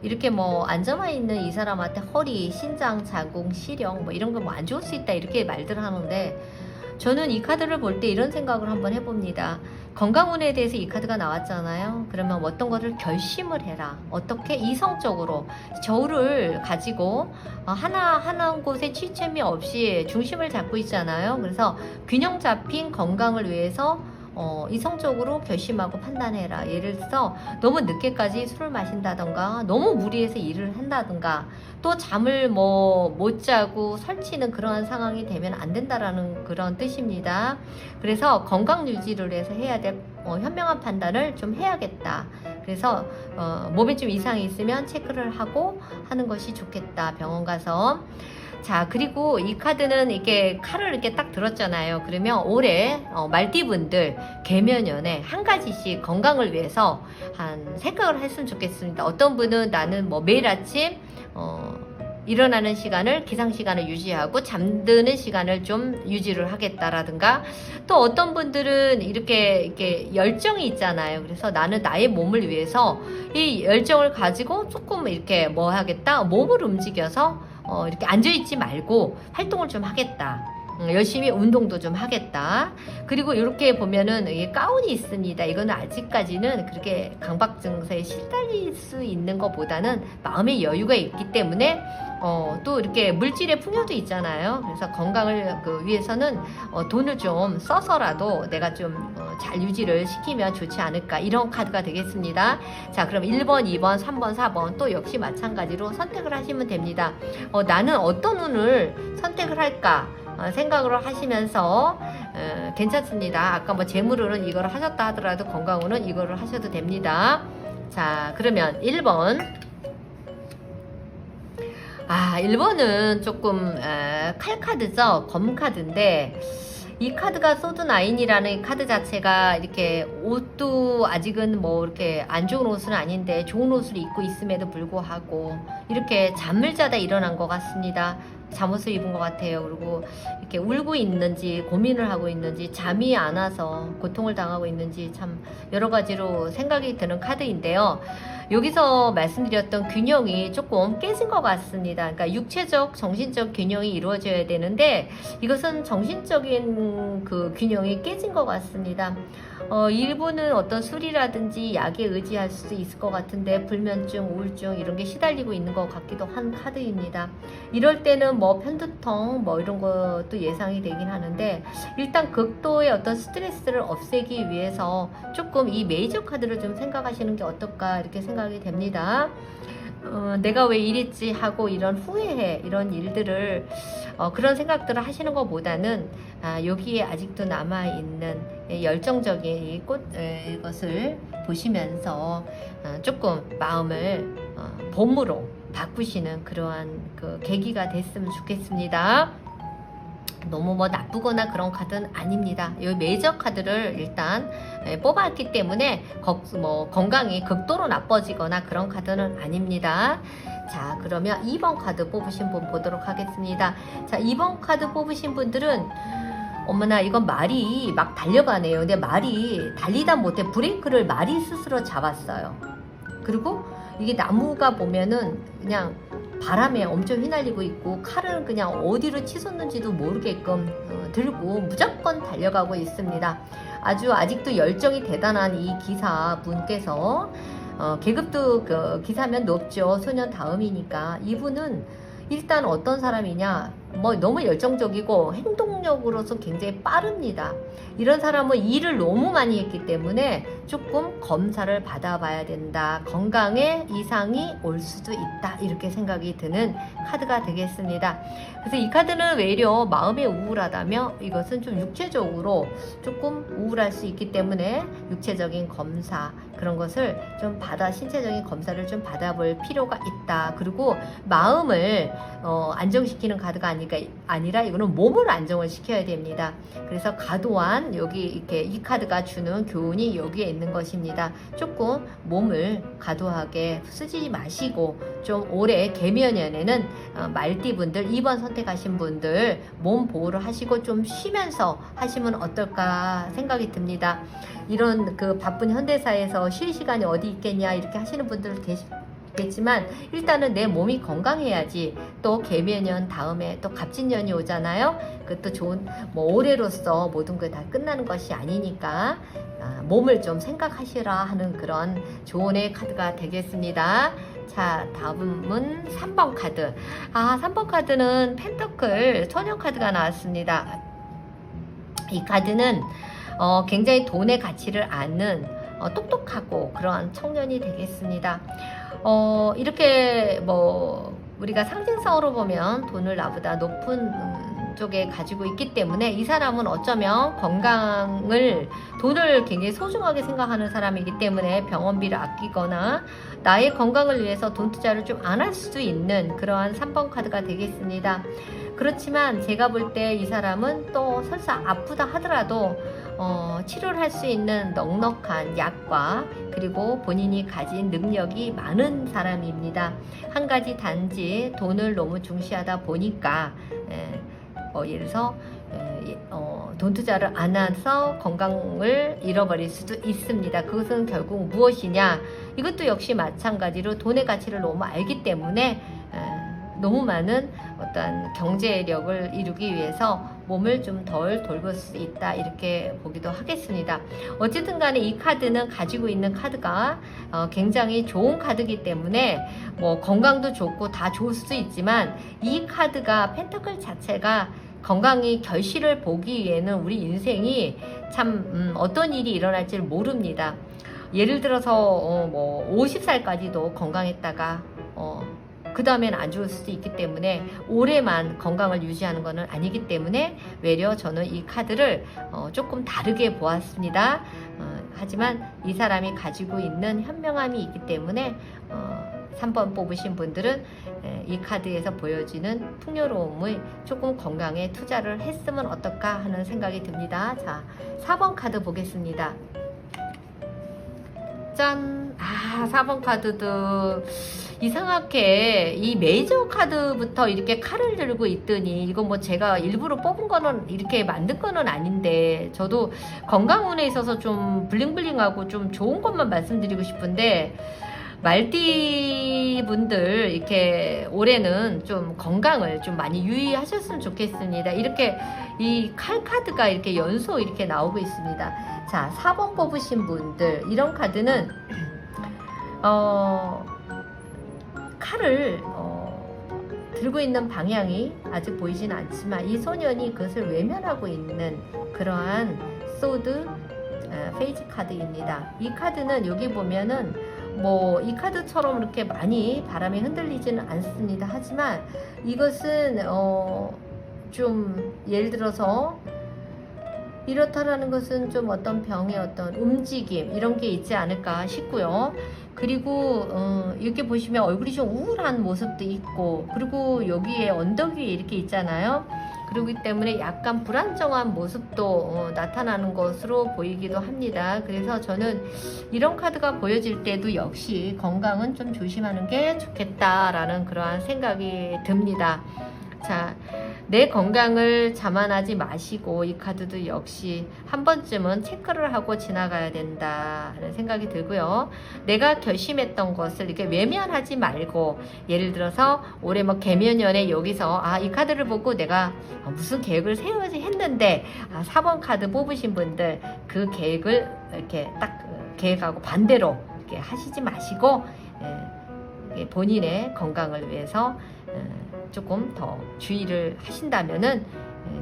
이렇게 뭐 앉아만 있는 이 사람한테 허리, 신장 자궁, 시력 뭐 이런 거 뭐 안 좋을 수 있다 이렇게 말들 하는데, 저는 이 카드를 볼 때 이런 생각을 한번 해봅니다. 건강운에 대해서 이 카드가 나왔잖아요. 그러면 어떤 거를 결심을 해라. 어떻게 이성적으로 저울을 가지고 하나 곳에 취침이 없이 중심을 잡고 있잖아요. 그래서 균형 잡힌 건강을 위해서 이성적으로 결심하고 판단해라. 예를 들어서 너무 늦게까지 술을 마신다던가 너무 무리해서 일을 한다던가 또 잠을 못 자고 설치는 그러한 상황이 되면 안 된다라는 그런 뜻입니다. 그래서 건강 유지를 해서 해야 될 현명한 판단을 좀 해야겠다. 그래서 몸에 좀 이상이 있으면 체크를 하고 하는 것이 좋겠다. 병원 가서. 자, 그리고 이 카드는 이렇게 칼을 이렇게 딱 들었잖아요. 그러면 올해 말띠분들 개면연에 한 가지씩 건강을 위해서 한 생각을 했으면 좋겠습니다. 어떤 분은 나는 뭐 매일 아침 일어나는 시간을, 기상 시간을 유지하고 잠드는 시간을 좀 유지를 하겠다라든가, 또 어떤 분들은 이렇게 열정이 있잖아요. 그래서 나는 나의 몸을 위해서 이 열정을 가지고 조금 이렇게 뭐 하겠다, 몸을 움직여서 이렇게 앉아있지 말고 활동을 좀 하겠다. 열심히 운동도 좀 하겠다. 그리고 이렇게 보면은 이게 가운이 있습니다. 이거는 아직까지는 그렇게 강박 증세에 시달릴 수 있는 것보다는 마음의 여유가 있기 때문에 또 이렇게 물질의 풍요도 있잖아요. 그래서 건강을 위해서는 돈을 좀 써서라도 내가 좀 잘 유지를 시키면 좋지 않을까, 이런 카드가 되겠습니다. 자, 그럼 1번, 2번, 3번, 4번 또 역시 마찬가지로 선택을 하시면 됩니다. 나는 어떤 운을 선택을 할까 생각을 하시면서 괜찮습니다. 아까 뭐 재물운은 이걸 하셨다 하더라도 건강운은 이거를 하셔도 됩니다. 자, 그러면 1번. 1번은 조금 칼카드죠. 검카드인데 이 카드가 소드9이라는 카드 자체가 이렇게 옷도 아직은 뭐 이렇게 안 좋은 옷은 아닌데 좋은 옷을 입고 있음에도 불구하고 이렇게 잠을 자다 일어난 것 같습니다. 잠옷을 입은 것 같아요. 그리고 이렇게 울고 있는지 고민을 하고 있는지 잠이 안 와서 고통을 당하고 있는지 참 여러 가지로 생각이 드는 카드인데요. 여기서 말씀드렸던 균형이 조금 깨진 것 같습니다. 그러니까 육체적, 정신적 균형이 이루어져야 되는데 이것은 정신적인 그 균형이 깨진 것 같습니다. 일부는 어떤 술이라든지 약에 의지할 수도 있을 것 같은데 불면증, 우울증 이런 게 시달리고 있는 것 같기도 한 카드입니다. 이럴 때는 뭐 편두통 뭐 이런 것도 예상이 되긴 하는데 일단 극도의 어떤 스트레스를 없애기 위해서 조금 이 메이저 카드를 좀 생각하시는 게 어떨까 이렇게 생각이 됩니다. 내가 왜 이랬지 하고 이런 후회해 이런 일들을 그런 생각들을 하시는 것보다는 여기에 아직도 남아있는 열정적인 것을 보시면서 조금 마음을 봄으로 바꾸시는 그러한 그 계기가 됐으면 좋겠습니다. 너무 뭐 나쁘거나 그런 카드는 아닙니다. 이 메이저 카드를 일단 뽑았기 때문에 건강이 극도로 나빠지거나 그런 카드는 아닙니다. 자, 그러면 2번 카드 뽑으신 분 보도록 하겠습니다. 자, 2번 카드 뽑으신 분들은 어머나 이건 말이 막 달려가네요. 근데 말이 달리다 못해 브레이크를 말이 스스로 잡았어요. 그리고 이게 나무가 보면은 그냥 바람에 엄청 휘날리고 있고 칼은 그냥 어디로 치솟는지도 모르게끔 들고 무조건 달려가고 있습니다. 아직도 열정이 대단한 이 기사분께서 계급도 기사면 높죠. 소년 다음이니까 이분은 일단 어떤 사람이냐, 뭐 너무 열정적이고 행동력으로서 굉장히 빠릅니다. 이런 사람은 일을 너무 많이 했기 때문에 조금 검사를 받아봐야 된다. 건강에 이상이 올 수도 있다. 이렇게 생각이 드는 카드가 되겠습니다. 그래서 이 카드는 외려 마음이 우울하다며 이것은 좀 육체적으로 조금 우울할 수 있기 때문에 육체적인 검사 그런 것을 좀 신체적인 검사를 좀 받아볼 필요가 있다. 그리고 마음을 안정시키는 카드가 아니라 이거는 몸을 안정을 시켜야 됩니다. 그래서 과도한 여기 이렇게 이 카드가 주는 교훈이 여기에 있는 것입니다. 조금 몸을 과도하게 쓰지 마시고 좀 올해 개면연에는 말띠분들 2번 선택하신 분들 몸 보호를 하시고 좀 쉬면서 하시면 어떨까 생각이 듭니다. 이런 그 바쁜 현대사에서 쉴 시간이 어디 있겠냐 이렇게 하시는 분들 계시겠지만 일단은 내 몸이 건강해야지. 또 개면연 다음에 또 갑진년이 오잖아요. 그것도 좋은 올해로서 모든 게 다 끝나는 것이 아니니까 몸을 좀 생각하시라 하는 그런 조언의 카드가 되겠습니다. 자, 다음은 3번 카드. 3번 카드는 펜터클 소년 카드가 나왔습니다. 이 카드는 굉장히 돈의 가치를 아는 똑똑하고 그러한 청년이 되겠습니다. 이렇게 우리가 상징성으로 보면 돈을 나보다 높은 쪽에 가지고 있기 때문에 이 사람은 어쩌면 돈을 굉장히 소중하게 생각하는 사람이기 때문에 병원비를 아끼거나 나의 건강을 위해서 돈 투자를 좀 안 할 수도 있는 그러한 3번 카드가 되겠습니다. 그렇지만 제가 볼 때 이 사람은 또 설사 아프다 하더라도 치료를 할 수 있는 넉넉한 약과 그리고 본인이 가진 능력이 많은 사람입니다. 한 가지 단지 돈을 너무 중시하다 보니까 예를 들어서 돈 투자를 안 해서 건강을 잃어버릴 수도 있습니다. 그것은 결국 무엇이냐? 이것도 역시 마찬가지로 돈의 가치를 너무 알기 때문에 너무 많은 어떤 경제력을 이루기 위해서 몸을 좀 덜 돌볼 수 있다, 이렇게 보기도 하겠습니다. 어쨌든 간에 이 카드는 가지고 있는 카드가 굉장히 좋은 카드이기 때문에 뭐 건강도 좋고 다 좋을 수도 있지만, 이 카드가 펜터클 자체가 건강히 결실을 보기 위해는 우리 인생이 참 어떤 일이 일어날지를 모릅니다. 예를 들어서 뭐 50살까지도 건강했다가 그 다음엔 안 좋을 수도 있기 때문에 오래만 건강을 유지하는 것은 아니기 때문에 외려 저는 이 카드를 조금 다르게 보았습니다. 하지만 이 사람이 가지고 있는 현명함이 있기 때문에 3번 뽑으신 분들은 이 카드에서 보여지는 풍요로움을 조금 건강에 투자를 했으면 어떨까 하는 생각이 듭니다. 자, 4번 카드 보겠습니다. 짠! 4번 카드도 이상하게 이 메이저 카드부터 이렇게 칼을 들고 있더니, 이거 뭐 제가 일부러 뽑은 거는, 이렇게 만든 거는 아닌데, 저도 건강운에 있어서 좀 블링블링하고 좀 좋은 것만 말씀드리고 싶은데, 말띠 분들 이렇게 올해는 좀 건강을 좀 많이 유의하셨으면 좋겠습니다. 이렇게 이 칼 카드가 이렇게 연속 이렇게 나오고 있습니다. 자, 4번 뽑으신 분들, 이런 카드는 칼을 들고 있는 방향이 아직 보이진 않지만 이 소년이 그것을 외면하고 있는 그러한 소드 페이지 카드입니다. 이 카드는 여기 보면은 뭐 이 카드처럼 이렇게 많이 바람에 흔들리지는 않습니다. 하지만 이것은 좀 예를 들어서 이렇다라는 것은 좀 어떤 병의 어떤 움직임, 이런 게 있지 않을까 싶고요. 그리고 이렇게 보시면 얼굴이 좀 우울한 모습도 있고, 그리고 여기에 언덕 위에 이렇게 있잖아요. 그렇기 때문에 약간 불안정한 모습도 나타나는 것으로 보이기도 합니다. 그래서 저는 이런 카드가 보여질 때도 역시 건강은 좀 조심하는 게 좋겠다라는 그러한 생각이 듭니다. 자, 내 건강을 자만하지 마시고 이 카드도 역시 한 번쯤은 체크를 하고 지나가야 된다는 생각이 들고요. 내가 결심했던 것을 이렇게 외면하지 말고, 예를 들어서 올해 뭐 개면연에 여기서 이 카드를 보고 내가 무슨 계획을 세워야지 했는데 4번 카드 뽑으신 분들 그 계획을 이렇게 딱 계획하고 반대로 이렇게 하시지 마시고 본인의 건강을 위해서 조금 더 주의를 하신다면은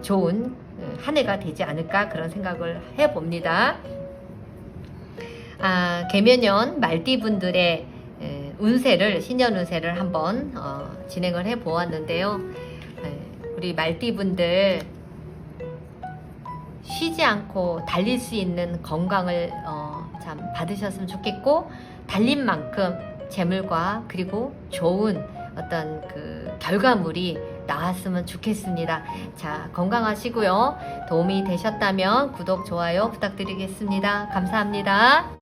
좋은 한 해가 되지 않을까, 그런 생각을 해봅니다. 개면연 말띠분들의 운세를, 신년 운세를 한번 진행을 해 보았는데요. 우리 말띠분들 쉬지 않고 달릴 수 있는 건강을 참 받으셨으면 좋겠고, 달린 만큼 재물과 그리고 좋은 어떤 그 결과물이 나왔으면 좋겠습니다. 자, 건강하시고요. 도움이 되셨다면 구독, 좋아요 부탁드리겠습니다. 감사합니다.